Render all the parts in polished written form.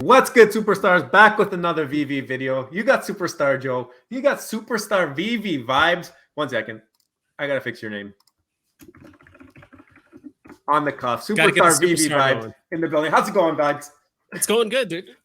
What's good, superstars? Back with another VeVe video. You got Superstar Joe. You got Superstar VeVe Vibes. 1 second. I got to fix your name. On the cuff. Superstar VeVe Vibes going in the building. How's it going, Vibes? It's going good, dude.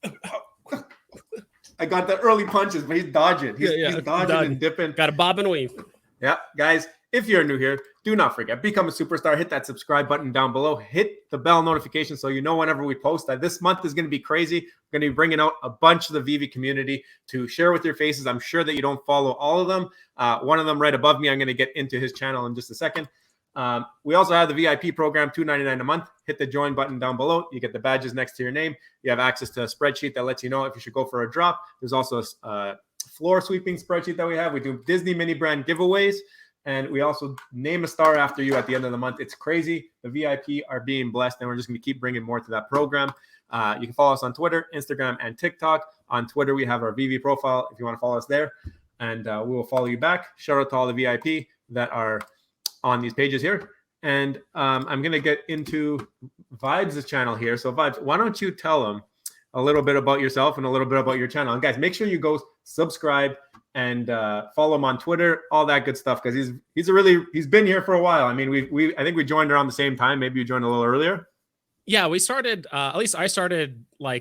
I got the early punches, but he's dodging. He's dodging and dipping. Got a bob and weave. Yeah, guys, if you're new here, do not forget, become a superstar. Hit that subscribe button down below. Hit the bell notification so you know whenever we post that. This month is going to be crazy. We're going to be bringing out a bunch of the VeVe community to share with your faces. I'm sure that you don't follow all of them. One of them right above me, I'm going to get into his channel in just a second. We also have the VIP program, $2.99 a month. Hit the join button down below. You get the badges next to your name. You have access to a spreadsheet that lets you know if you should go for a drop. There's also a floor sweeping spreadsheet that we have. We do Disney mini brand giveaways, and we also name a star after you at the end of the month. It's crazy. The VIP are being blessed, and we're just going to keep bringing more to that program. You can follow us on Twitter, Instagram, and TikTok. On Twitter, we have our VeVe profile if you want to follow us there, and we will follow you back. Shout out to all the VIP that are on these pages here. And I'm going to get into Vibes' channel here. So Vibes, why don't you tell them a little bit about yourself and a little bit about your channel? And guys, make sure you go subscribe and follow him on Twitter, all that good stuff, because he's been here for a while. I mean, I think we joined around the same time. Maybe you joined a little earlier. Yeah, we started, at least I started I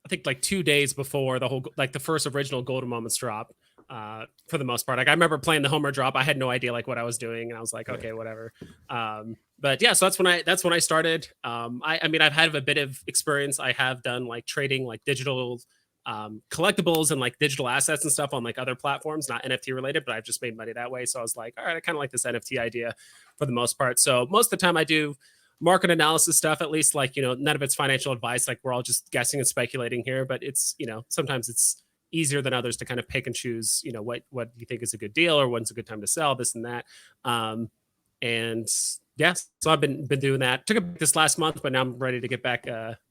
think 2 days before the first original Golden Moments drop. For the most part, I remember playing the Homer drop. I had no idea what I was doing, and I was like, okay, whatever. But yeah, so that's when I started. I mean, I've had a bit of experience. I have done trading digital collectibles and digital assets and stuff on other platforms, not NFT related, but I've just made money that way. So I was like, all right, I kind of like this NFT idea for the most part. So most of the time I do market analysis stuff, at least none of it's financial advice. We're all just guessing and speculating here, but it's, sometimes it's easier than others to kind of pick and choose, what you think is a good deal or when's a good time to sell, this and that. And yeah, so I've been doing that. Took a break this last month, but now I'm ready to get back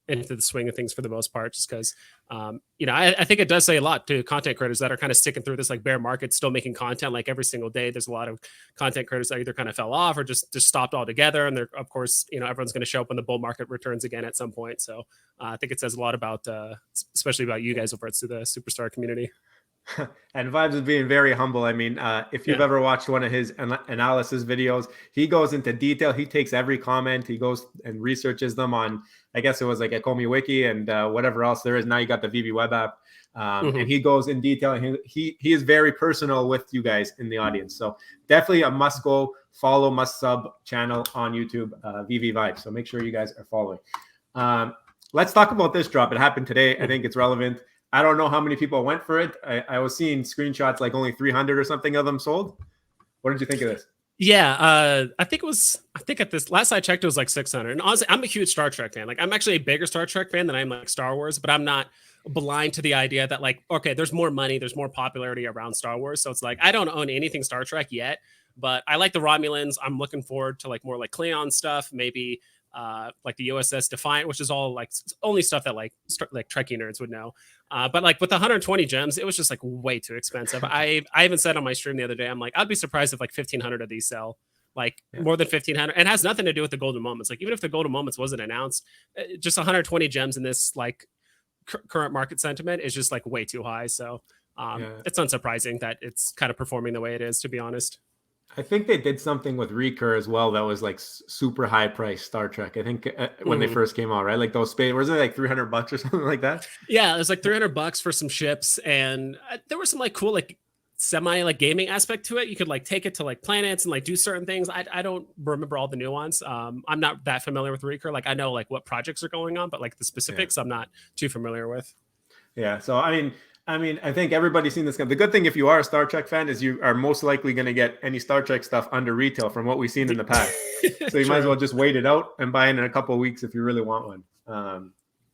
into the swing of things for the most part, just because, I think it does say a lot to content creators that are kind of sticking through this bear market, still making content every single day. There's a lot of content creators that either kind of fell off or just stopped altogether. And they're, of course, everyone's going to show up when the bull market returns again at some point. So I think it says a lot about, especially about you guys over at the Superstar community. And Vibes is being very humble. I mean, if you've ever watched one of his analysis videos, he goes into detail. He takes every comment. He goes and researches them on, I guess it was ecomi wiki and whatever else there is. Now you got the VeVe web app. And he goes in detail. And he is very personal with you guys in the audience. So definitely a must go follow, must sub channel on YouTube, VeVe Vibes. So make sure you guys are following. Let's talk about this drop. It happened today. I think it's relevant. I don't know how many people went for it. I was seeing screenshots only 300 or something of them sold. What did you think of this? Yeah, I think at this last I checked, it was 600. And honestly, I'm a huge Star Trek fan. I'm actually a bigger Star Trek fan than I'm Star Wars, but I'm not blind to the idea that okay, there's more money, there's more popularity around Star Wars. So it's I don't own anything Star Trek yet, but I like the Romulans. I'm looking forward to more Klingon stuff, maybe the USS Defiant, which is all only stuff that Trekkie nerds would know. But with 120 gems, it was just way too expensive. I even said on my stream the other day, I'm I'd be surprised if 1,500 of these sell, more than 1,500. And it has nothing to do with the golden moments. Even if the golden moments wasn't announced, just 120 gems in this current market sentiment is just way too high. So it's unsurprising that it's kind of performing the way it is, to be honest. I think they did something with Recur as well that was super high price Star Trek. I think when they first came out, right? Those space, was it $300 or something like that? Yeah, it was $300 for some ships, and there was some cool semi gaming aspect to it. You could take it to planets and do certain things. I don't remember all the nuance. I'm not that familiar with Recur. I know what projects are going on, but the specifics I'm not too familiar with. Yeah, so I mean, I think everybody's seen this. The good thing if you are a Star Trek fan is you are most likely going to get any Star Trek stuff under retail from what we've seen in the past. So you might as well just wait it out and buy it in a couple of weeks if you really want one.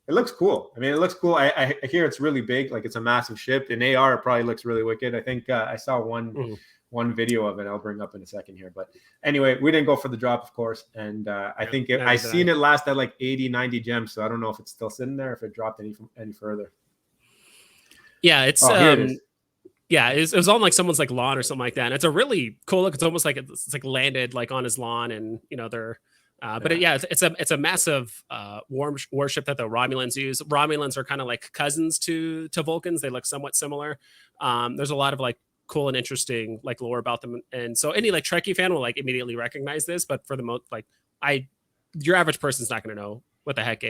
It looks cool. I mean, it looks cool. I hear it's really big, it's a massive ship. In AR, it probably looks really wicked. I think I saw one video of it. I'll bring up in a second here. But anyway, we didn't go for the drop, of course. And I think I seen it last at 80, 90 gems. So I don't know if it's still sitting there, if it dropped any further. Yeah, it's it was on someone's lawn or something like that. And it's a really cool look. It's almost it's landed on his lawn, and they're But yeah, it's a massive worship that the Romulans use. Romulans are kind of like cousins to Vulcans. They look somewhat similar. There's a lot of like cool and interesting like lore about them, and so any like Trekkie fan will like immediately recognize this. But for the most, like your average person's not going to know what the heck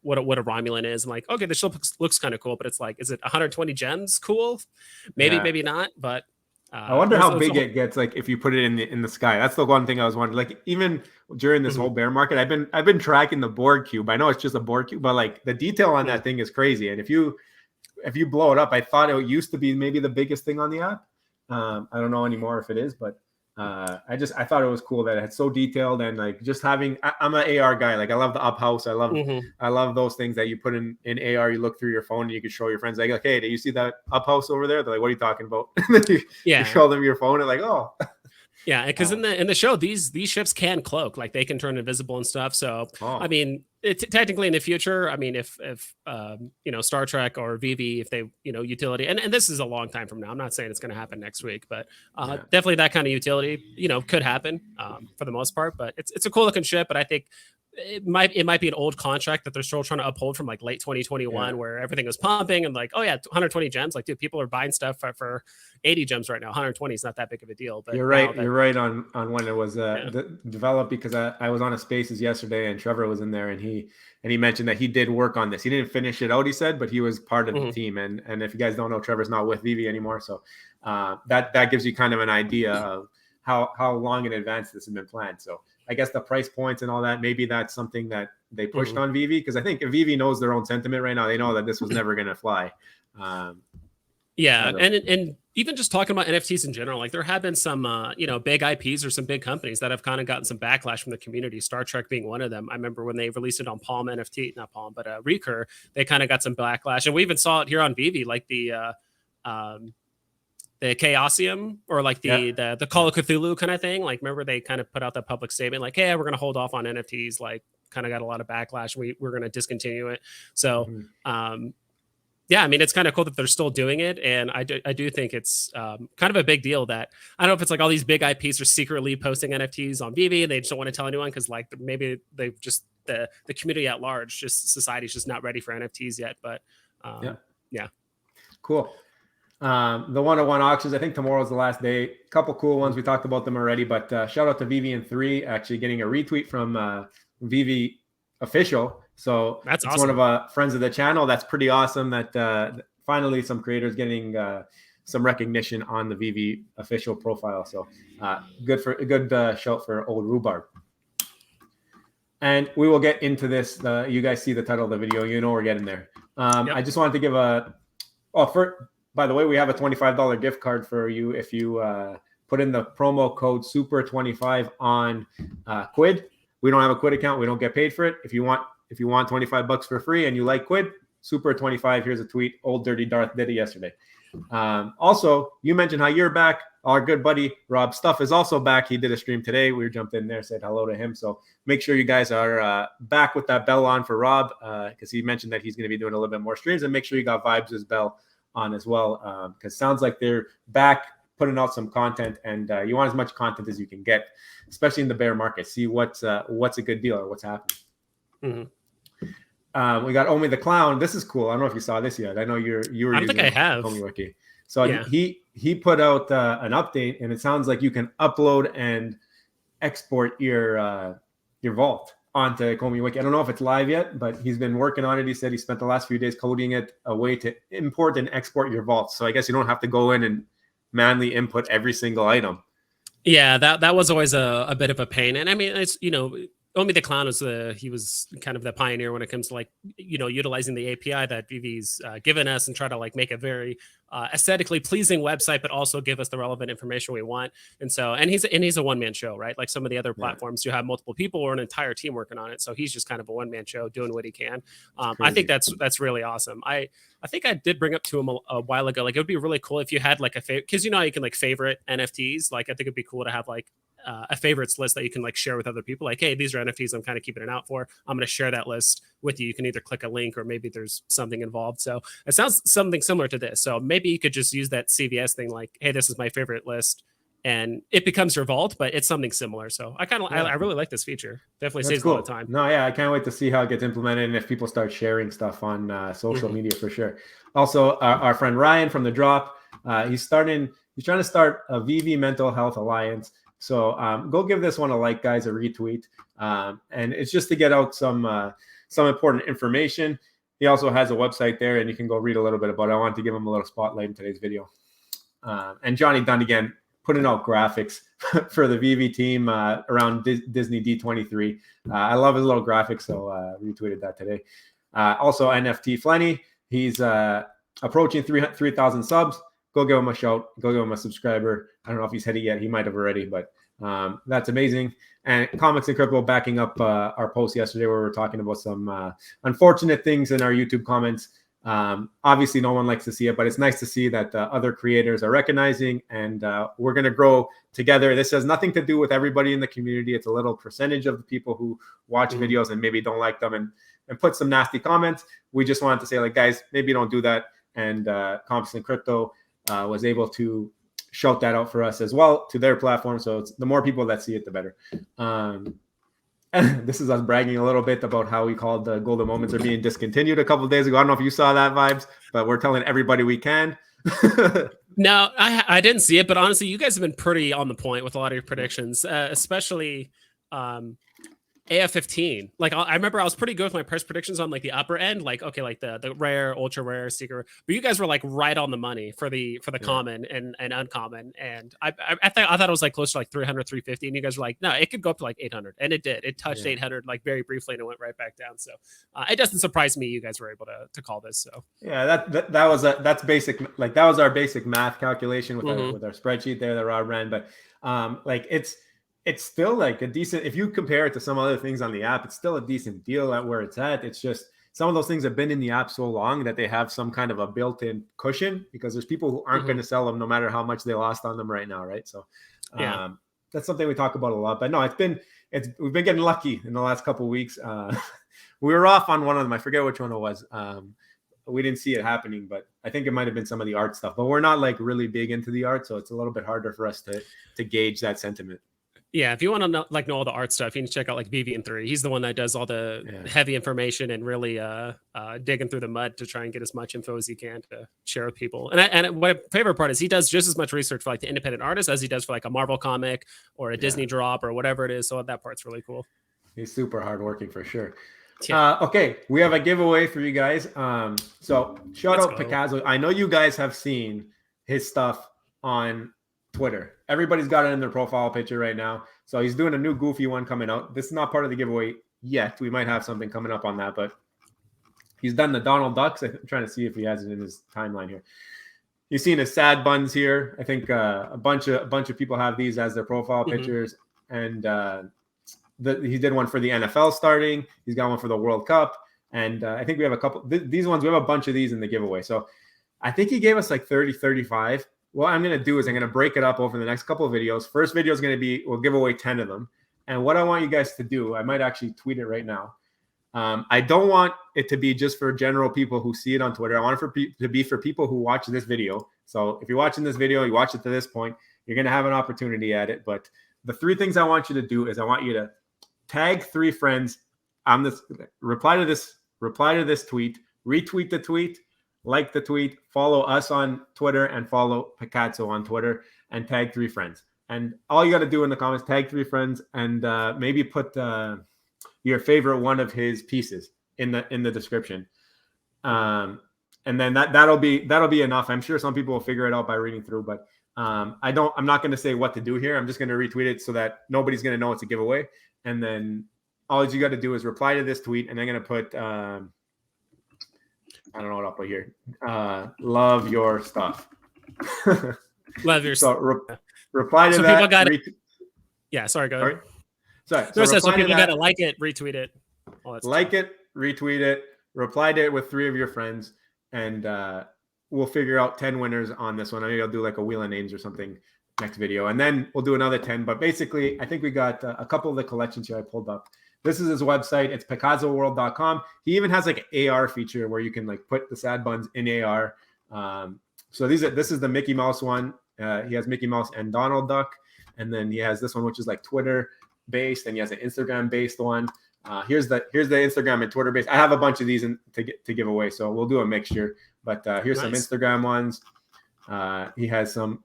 what a Romulan is. I'm like, okay, this looks kind of cool, but it's like, is it 120 gems? Cool, maybe not, but. I wonder how big it gets, like if you put it in the sky. That's the one thing I was wondering. Like even during this whole bear market, I've been tracking the board cube. I know it's just a board cube, but like the detail on that thing is crazy. And if you blow it up, I thought it used to be maybe the biggest thing on the app. I don't know anymore if it is, but I thought it was cool that it's so detailed, and like just having. I'm an AR guy. Like I love the up house. I love those things that you put in AR. You look through your phone and you can show your friends like, hey, do you see that up house over there? They're like, what are you talking about? You show them your phone and like, oh. Yeah, because in the show, these ships can cloak, like they can turn invisible and stuff. So I mean, technically in the future, I mean, if Star Trek or VeVe, if they utility, and this is a long time from now. I'm not saying it's going to happen next week, but definitely that kind of utility could happen for the most part. But it's a cool looking ship, but I think it might be an old contract that they're still trying to uphold from like late 2021 where everything was pumping and like, oh yeah, 120 gems. Like, dude, people are buying stuff for 80 gems right now. 120 is not that big of a deal. But you're right on when it was developed, because I was on a Spaces yesterday and Trevor was in there and he mentioned that he did work on this. He didn't finish it out, he said, but he was part of the team. And if you guys don't know, Trevor's not with VeVe anymore. So that gives you kind of an idea of how long in advance this has been planned. So I guess the price points and all that, maybe that's something that they pushed on VeVe, because I think if VeVe knows their own sentiment right now, they know that this was never going to fly. And even just talking about NFTs in general, like there have been some, big IPs or some big companies that have kind of gotten some backlash from the community, Star Trek being one of them. I remember when they released it on Palm NFT, not Palm, but Recur, they kind of got some backlash. And we even saw it here on VeVe, like the Chaosium or like the Call of Cthulhu kind of thing. Like, remember they kind of put out that public statement, like, hey, we're going to hold off on NFTs, like kind of got a lot of backlash. We're going to discontinue it. So, I mean, it's kind of cool that they're still doing it. And I do think it's kind of a big deal that I don't know if it's like all these big IPs are secretly posting NFTs on VeVe and they just don't want to tell anyone because like maybe they've just the community at large, just society's just not ready for NFTs yet. But cool. The 101 auctions, I think tomorrow's the last day. A couple cool ones. We talked about them already, but shout out to VeVe and 3 actually getting a retweet from VeVe official. So that's it's awesome. One of our friends of the channel. That's pretty awesome that finally some creators getting some recognition on the VeVe official profile. So good shout for old Rhubarb. And we will get into this. You guys see the title of the video. We're getting there. I just wanted to give by the way, we have a $25 gift card for you if you put in the promo code SUPER25 on Quidd. We don't have a Quidd account. We don't get paid for it. If you want $25 for free and you like Quidd, SUPER25. Here's a tweet. Old Dirty Darth did it yesterday. Also, you mentioned how you're back. Our good buddy Rob Stuff is also back. He did a stream today. We jumped in there, said hello to him. So make sure you guys are back with that bell on for Rob, because he mentioned that he's going to be doing a little bit more streams. And make sure you got Vibes' bell on as well, because sounds like they're back putting out some content, and you want as much content as you can get, especially in the bear market. See what's a good deal or what's happening. We got Omi the Clown. This is cool. I don't know if you saw this yet. I know you were. I don't think I have. Omi Wiki. So he put out an update, and it sounds like you can upload and export your vault onto Ecomi Wiki. I don't know if it's live yet, but he's been working on it. He said he spent the last few days coding it, a way to import and export your vault. So I guess you don't have to go in and manually input every single item. Yeah, that was always a bit of a pain. And I mean, it's, Omi the Clown he was kind of the pioneer when it comes to like, utilizing the API that VeVe's given us and try to like make a very aesthetically pleasing website, but also give us the relevant information we want. And he's a one-man show, right? Like some of the other platforms, you have multiple people or an entire team working on it. So he's just kind of a one-man show doing what he can. I think that's really awesome. I think I did bring up to him a while ago, like it would be really cool if you had like a favorite, because you can like favorite NFTs. Like I think it'd be cool to have like a favorites list that you can like share with other people. Like, hey, these are NFTs I'm kind of keeping an out for. I'm going to share that list with you. You can either click a link or maybe there's something involved. So it sounds something similar to this. So maybe you could just use that CVS thing. Like, hey, this is my favorite list. and it becomes your vault, but it's something similar. So I really like this feature. Definitely saves a lot of time. No, yeah, I can't wait to see how it gets implemented and if people start sharing stuff on social media for sure. Also, our friend Ryan from the Drop, he's trying to start a VeVe Mental Health Alliance. So go give this one a like, guys, a retweet, and it's just to get out some important information. He also has a website there, and you can go read a little bit about it. I wanted to give him a little spotlight in today's video. And Johnny Dunn again putting out graphics for the VeVe team around Disney D23. I love his little graphics, so retweeted that today. Also, NFT Flenny, he's approaching 3,000 subs. Go give him a shout. Go give him a subscriber. I don't know if he's hit it yet. He might have already, but that's amazing. And Comics and Crypto backing up our post yesterday where we were talking about some unfortunate things in our YouTube comments. Obviously, no one likes to see it, but it's nice to see that other creators are recognizing, and we're going to grow together. This has nothing to do with everybody in the community. It's a little percentage of the people who watch videos and maybe don't like them and put some nasty comments. We just wanted to say, like, guys, maybe don't do that. And Comics and Crypto was able to shout that out for us as well to their platform. So it's the more people that see it, the better. This is us bragging a little bit about how we called the golden moments are being discontinued a couple of days ago. I don't know if you saw that, Vibes, but we're telling everybody we can. No, I didn't see it, but honestly, you guys have been pretty on the point with a lot of your predictions, especially AF15. Like I remember I was pretty good with my price predictions on like the upper end, like okay, like the rare, ultra rare, secret, but you guys were like right on the money for the common and uncommon. And I thought it was like close to like 300, 350, and you guys were like, no, it could go up to like 800, and it did. It touched 800 like very briefly, and it went right back down. So it doesn't surprise me you guys were able to call this. So yeah, that's basic. Like that was our basic math calculation with our spreadsheet there that Rob ran, but like it's still like a decent, if you compare it to some other things on the app, it's still a decent deal at where it's at. It's just some of those things have been in the app so long that they have some kind of a built-in cushion, because there's people who aren't going to sell them no matter how much they lost on them right now, right? So that's something we talk about a lot. But no, we've been getting lucky in the last couple of weeks. We were off on one of them. I forget which one it was. We didn't see it happening, but I think it might have been some of the art stuff. But we're not like really big into the art, so it's a little bit harder for us to gauge that sentiment. Yeah, if you want to know all the art stuff, you can check out like VeVe3. He's the one that does all the heavy information and really digging through the mud to try and get as much info as he can to share with people. And my favorite part is he does just as much research for like the independent artists as he does for like a Marvel comic or a Disney drop or whatever it is. So that part's really cool. He's super hardworking for sure. Yeah. Okay, we have a giveaway for you guys. So shout out Pikazo. I know you guys have seen his stuff on Twitter. Everybody's got it in their profile picture right now. So he's doing a new goofy one coming out. This is not part of the giveaway yet. We might have something coming up on that, but he's done the Donald Ducks. I'm trying to see if he has it in his timeline here. You've seen his sad buns here. I think a bunch of people have these as their profile pictures. And he did one for the NFL starting. He's got one for the World Cup. And I think we have a couple. These ones, we have a bunch of these in the giveaway. So I think he gave us like 30, 35. What I'm going to do is I'm going to break it up over the next couple of videos. First video is going to be, we'll give away 10 of them. And what I want you guys to do, I might actually tweet it right now. I don't want it to be just for general people who see it on Twitter. I want it to be for people who watch this video. So if you're watching this video, you watch it to this point, you're going to have an opportunity at it. But the three things I want you to do is I want you to tag 3 friends on this, reply to this tweet, retweet the tweet, like the tweet, follow us on Twitter, and follow Pikazo on Twitter, and tag 3 friends. And all you got to do in the comments, tag 3 friends, and maybe put your favorite one of his pieces in the description. And then that'll be enough. I'm sure some people will figure it out by reading through, but I'm not going to say what to do here. I'm just going to retweet it so that nobody's going to know it's a giveaway. And then all you got to do is reply to this tweet, and I'm going to put I don't know what I'll put here. Love your stuff. Love your stuff. So reply to so that. People got it. Yeah, sorry, go ahead. Sorry. So people got to like it, retweet it. Like it, retweet it, reply to it with 3 of your friends, and we'll figure out 10 winners on this one. Maybe I'll do like a wheel of names or something next video, and then we'll do another 10. But basically, I think we got a couple of the collections here I pulled up. This is his website. It's PikazoWorld.com. He even has like an AR feature where you can like put the sad buns in AR. So this is the Mickey Mouse one. He has Mickey Mouse and Donald Duck, and then he has this one which is like Twitter based, and he has an Instagram based one. Here's the Instagram and Twitter based. I have a bunch of these to give away, so we'll do a mixture. But here's some Instagram ones. He has some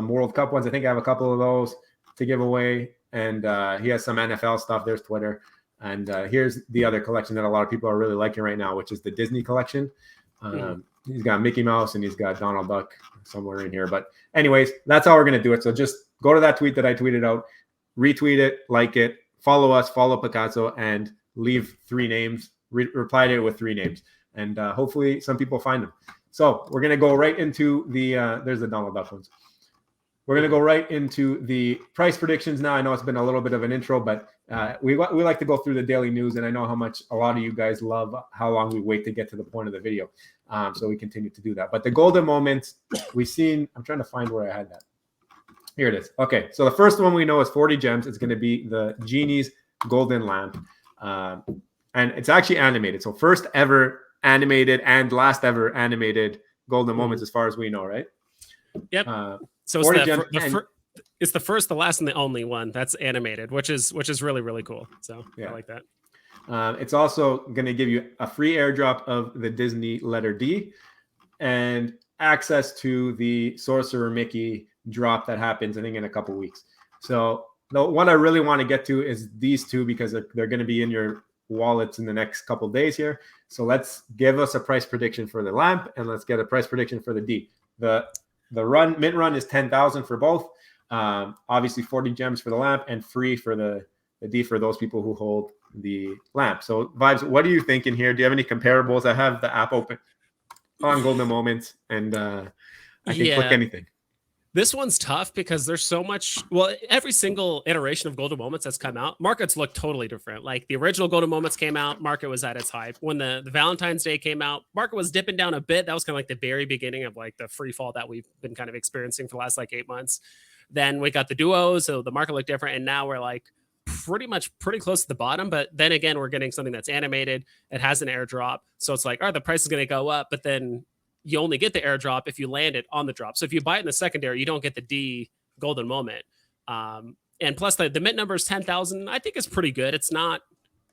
World Cup ones. I think I have a couple of those to give away, and he has some NFL stuff. There's Twitter, and here's the other collection that a lot of people are really liking right now, which is the Disney collection. He's got Mickey Mouse and he's got Donald Duck somewhere in here. But anyways, that's how we're gonna do it. So just go to that tweet that I tweeted out, retweet it, like it, follow us, follow Pikazo, and leave 3 names. Reply to it with 3 names, and hopefully some people find them. So we're gonna go right into the there's the Donald Duck ones. We're gonna go right into the price predictions now. I know it's been a little bit of an intro, but we like to go through the daily news, and I know how much a lot of you guys love how long we wait to get to the point of the video. So we continue to do that. But the golden moments we've seen. I'm trying to find where I had that. Here it is. Okay, so the first one we know is 40 gems. It's going to be the Genie's golden lamp, and it's actually animated. So first ever animated and last ever animated golden moments, as far as we know, right? Yep. So it's the first, the last, and the only one that's animated, which is really, really cool. So yeah. I like that. It's also going to give you a free airdrop of the Disney letter D and access to the Sorcerer Mickey drop that happens, I think, in a couple weeks. So the one I really want to get to is these 2 because they're going to be in your wallets in the next couple days here. So let's give us a price prediction for the lamp, and let's get a price prediction for the D. The mint run is 10,000 for both. Obviously 40 gems for the lamp and free for the D for those people who hold the lamp. So Vibes, what are you thinking here? Do you have any comparables? I have the app open on golden moments, and I can click anything. This one's tough because there's so much. Well, every single iteration of golden moments that's come out, markets look totally different. Like the original golden moments came out, market was at its height. When the Valentine's Day came out, market was dipping down a bit. That was kind of like the very beginning of like the free fall that we've been kind of experiencing for the last like 8 months. Then we got the duos, so the market looked different, and now we're like pretty close to the bottom. But then again, we're getting something that's animated. It has an airdrop, so it's like, all right, the price is going to go up, but then you only get the airdrop if you land it on the drop. So if you buy it in the secondary, you don't get the D golden moment. And plus the mint number is 10,000. I think it's pretty good. It's not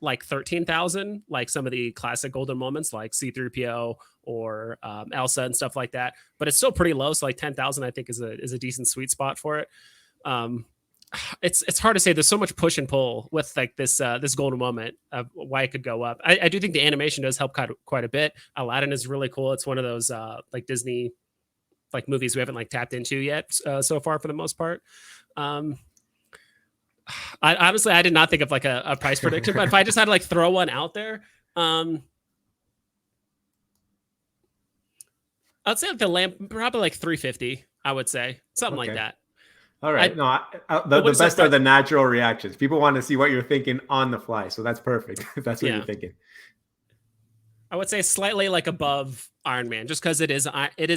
like 13,000 like some of the classic golden moments like C3PO or Elsa and stuff like that. But it's still pretty low. So like 10,000 I think is a decent sweet spot for it. It's hard to say. There's so much push and pull with like this golden moment of why it could go up. I do think the animation does help quite a bit. Aladdin is really cool. It's one of those like Disney like movies we haven't like tapped into yet so far for the most part. I honestly did not think of like a price prediction, but if I just had to like throw one out there, I'd say like the lamp probably like 350. I would say something like that. All right. The best are the natural reactions. People want to see what you're thinking on the fly. So that's perfect. That's what you're thinking. I would say slightly like above Iron Man, just because it is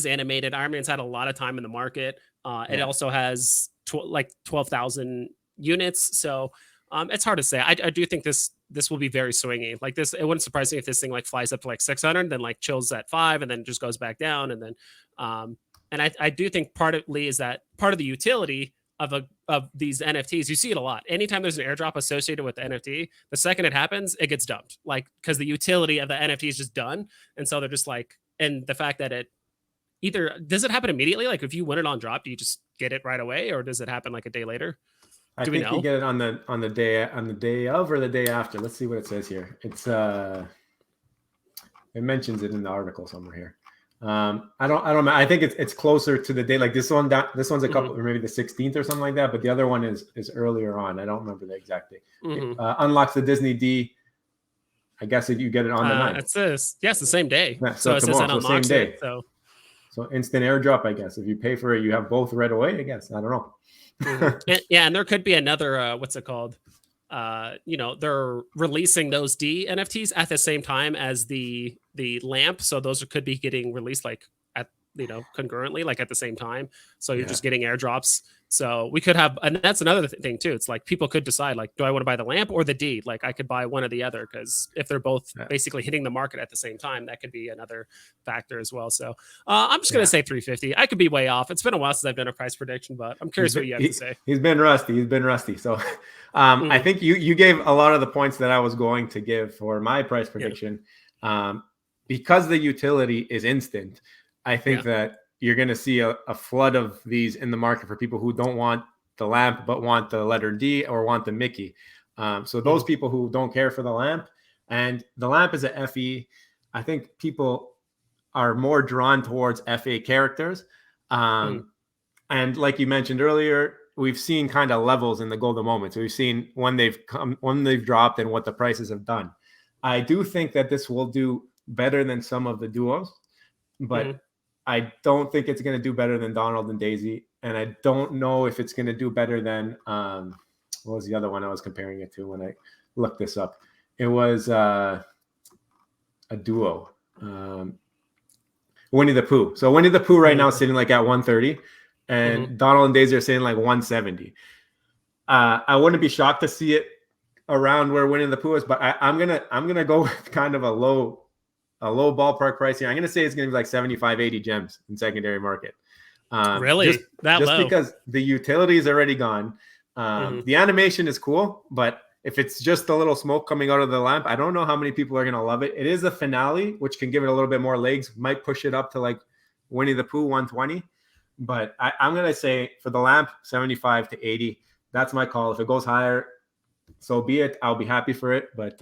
animated. Iron Man's had a lot of time in the market. It also has like 12,000 units. So it's hard to say. I do think this will be very swingy. Like this, it wouldn't surprise me if this thing like flies up to like 600, then like chills at 5, and then just goes back down, and then and I do think partly is that part of the utility of these NFTs. You see it a lot. Anytime there's an airdrop associated with the NFT, the second it happens, it gets dumped. Like because the utility of the NFT is just done, and so they're just like, and the fact that it either does it happen immediately? Like if you win it on drop, do you just get it right away, or does it happen like a day later? I think you get it on the day of or the day after. Let's see what it says here. It's it mentions it in the article somewhere here. I don't know. I think it's closer to the day. Like this one's a couple, or maybe the 16th or something like that. But the other one is earlier on. I don't remember the exact date. Unlocks the Disney D. I guess if you get it on the 9th. It says it's the same day. Yeah, so it says it unlocks same day. it. So instant airdrop. I guess if you pay for it, you have both right away. I guess I don't know. and there could be another what's it called? They're releasing those D NFTs at the same time as the lamp, so those could be getting released like at concurrently, like at the same time. So you're just getting airdrops. So we could have, and that's another thing too. It's like people could decide, like, do I want to buy the lamp or the D? Like I could buy one or the other, because if they're both basically hitting the market at the same time, that could be another factor as well. So I'm just going to say 350. I could be way off. It's been a while since I've done a price prediction, but I'm curious what you have to say. He's been rusty. So I think you gave a lot of the points that I was going to give for my price prediction. Because the utility is instant, I think that you're going to see a flood of these in the market for people who don't want the lamp but want the letter D or want the Mickey. So those people who don't care for the lamp, and the lamp is a FE, I think people are more drawn towards FA characters. And like you mentioned earlier, we've seen kind of levels in the golden moments. We've seen when they've dropped and what the prices have done. I do think that this will do better than some of the duos, but I don't think it's going to do better than Donald and Daisy. And I don't know if it's going to do better than, what was the other one I was comparing it to when I looked this up? It was a duo, Winnie the Pooh. So Winnie the Pooh right now is sitting like at 130, and Donald and Daisy are sitting like 170. I wouldn't be shocked to see it around where Winnie the Pooh is, but I'm gonna go with kind of a low ballpark price here. I'm gonna say it's gonna be like 75, 80 gems in secondary market. Really? Just because the utility is already gone. The animation is cool, but if it's just a little smoke coming out of the lamp, I don't know how many people are gonna love it. It is a finale, which can give it a little bit more legs, might push it up to like Winnie the Pooh 120. But I'm gonna say for the lamp, 75 to 80. That's my call. If it goes higher, so be it. I'll be happy for it. But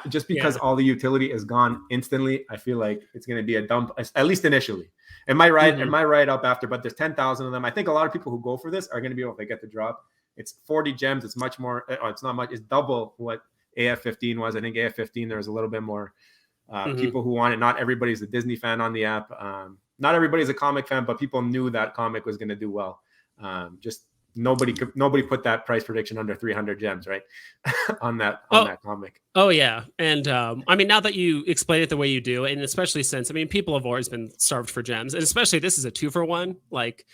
just because all the utility is gone instantly, I feel like it's going to be a dump, at least initially. It might ride up after, but there's 10,000 of them. I think a lot of people who go for this are going to be able to get the drop. It's 40 gems. It's much more. It's not much. It's double what AF15 was. I think AF15, there was a little bit more people who want it. Not everybody's a Disney fan on the app. Not everybody's a comic fan, but people knew that comic was going to do well. Just nobody put that price prediction under 300 gems, right? on that comic. Oh yeah. And I mean, now that you explain it the way you do, and especially since, I mean, people have always been starved for gems, and especially this is a 2-for-1, like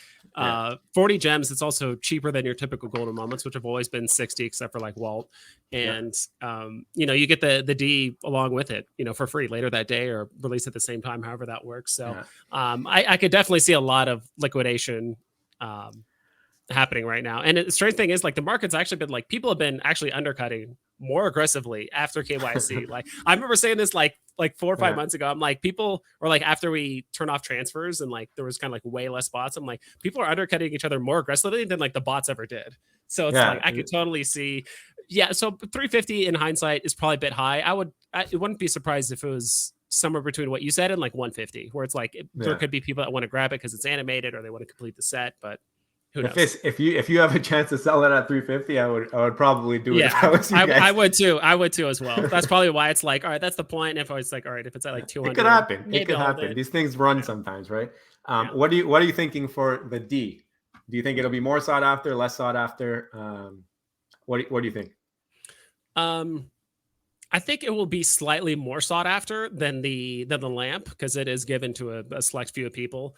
40 gems. It's also cheaper than your typical golden moments, which have always been 60, except for like Walt. And you get the D along with it, for free later that day or released at the same time, however that works. So I could definitely see a lot of liquidation happening right now. And the strange thing is, like, the market's actually been like, people have been actually undercutting more aggressively after KYC. Like, I remember saying this like 4 or 5 months ago. I'm like, people are like, after we turn off transfers and like there was kind of like way less bots, I'm like, people are undercutting each other more aggressively than like the bots ever did. So it's like, I could totally see. Yeah. So 350 in hindsight is probably a bit high. It wouldn't be surprised if it was somewhere between what you said and like 150, where it's like, there could be people that want to grab it because it's animated or they want to complete the set, but who knows? If you have a chance to sell it at 350, I would probably do it. Yeah, I would too. I would too as well. That's probably why it's like, all right, that's the point. If I was like, all right, if it's at like 200, it could happen. It could happen. These things run sometimes, right? What are you thinking for the D? Do you think it'll be more sought after, less sought after? What do you think? I think it will be slightly more sought after than the lamp, because it is given to a select few of people.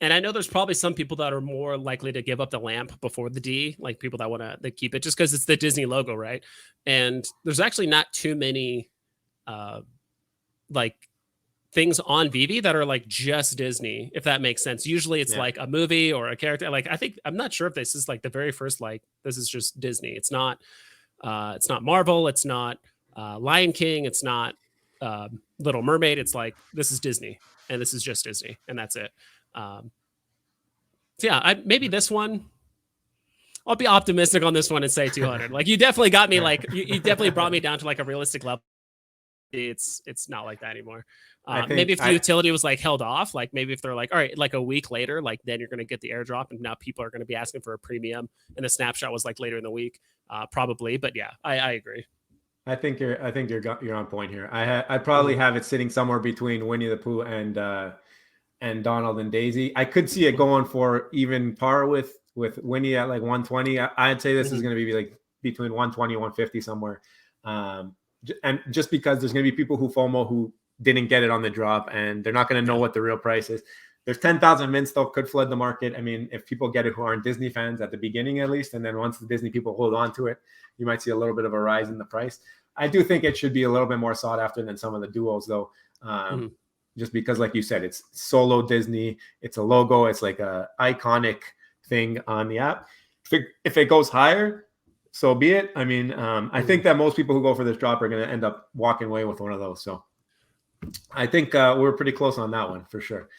And I know there's probably some people that are more likely to give up the lamp before the D, like people that want to keep it just because it's the Disney logo, right? And there's actually not too many like things on VeVe that are like just Disney, if that makes sense. Usually it's like a movie or a character. Like, I'm not sure if this is like the very first, like, this is just Disney. It's not Marvel. It's not Lion King. It's not Little Mermaid. It's like, this is Disney and this is just Disney and that's it. Maybe this one, I'll be optimistic on this one and say 200. Like, you definitely got me, like, you definitely brought me down to like a realistic level. It's not like that anymore. Maybe if the utility was like held off, like maybe if they're like, all right, like a week later, like then you're going to get the airdrop and now people are going to be asking for a premium and the snapshot was like later in the week, probably. But yeah, I agree. I think you're on point here. I'd probably have it sitting somewhere between Winnie the Pooh and Donald and Daisy. I could see it going for even par with Winnie at like 120. I'd say this is going to be like between 120 and 150 somewhere. And just because there's going to be people who FOMO who didn't get it on the drop, and they're not going to know what the real price is. There's 10,000 mints though, could flood the market. I mean, if people get it who aren't Disney fans at the beginning at least, and then once the Disney people hold on to it, you might see a little bit of a rise in the price. I do think it should be a little bit more sought after than some of the duos though. Just because, like you said, it's solo Disney, it's a logo, it's like a iconic thing on the app. If it goes higher, so be it. I mean, I think that most people who go for this drop are going to end up walking away with one of those. So I think we're pretty close on that one for sure.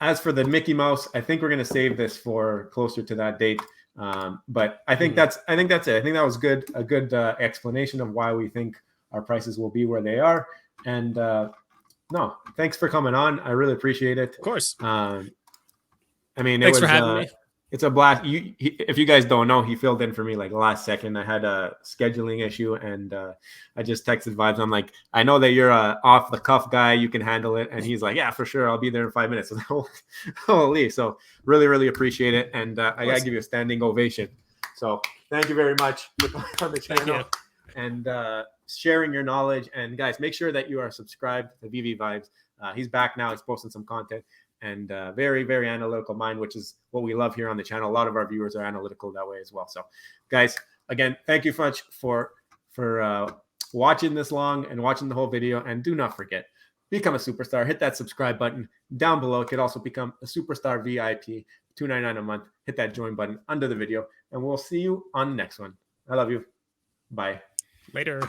As for the Mickey Mouse, I think we're going to save this for closer to that date. But I think that's it. I think that was good. A good explanation of why we think our prices will be where they are. And no, thanks for coming on. I really appreciate it. Of course. I mean, thanks for having me. It's a blast. If you guys don't know, he filled in for me like last second. I had a scheduling issue, and I just texted Vibes. I'm like, I know that you're a off the cuff guy. You can handle it. And he's like, yeah, for sure. I'll be there in 5 minutes. Holy. So really, really appreciate it. And I got to give you a standing ovation. So thank you very much for coming on the channel and sharing your knowledge. And guys, make sure that you are subscribed to VeVe Vibes. He's back now. He's posting some content. And very, very analytical mind, which is what we love here on the channel. A lot of our viewers are analytical that way as well. So, guys, again, thank you much for watching this long and watching the whole video. And do not forget, become a superstar. Hit that subscribe button down below. It could also become a superstar VIP, $2.99 a month. Hit that join button under the video, and we'll see you on the next one. I love you. Bye. Later.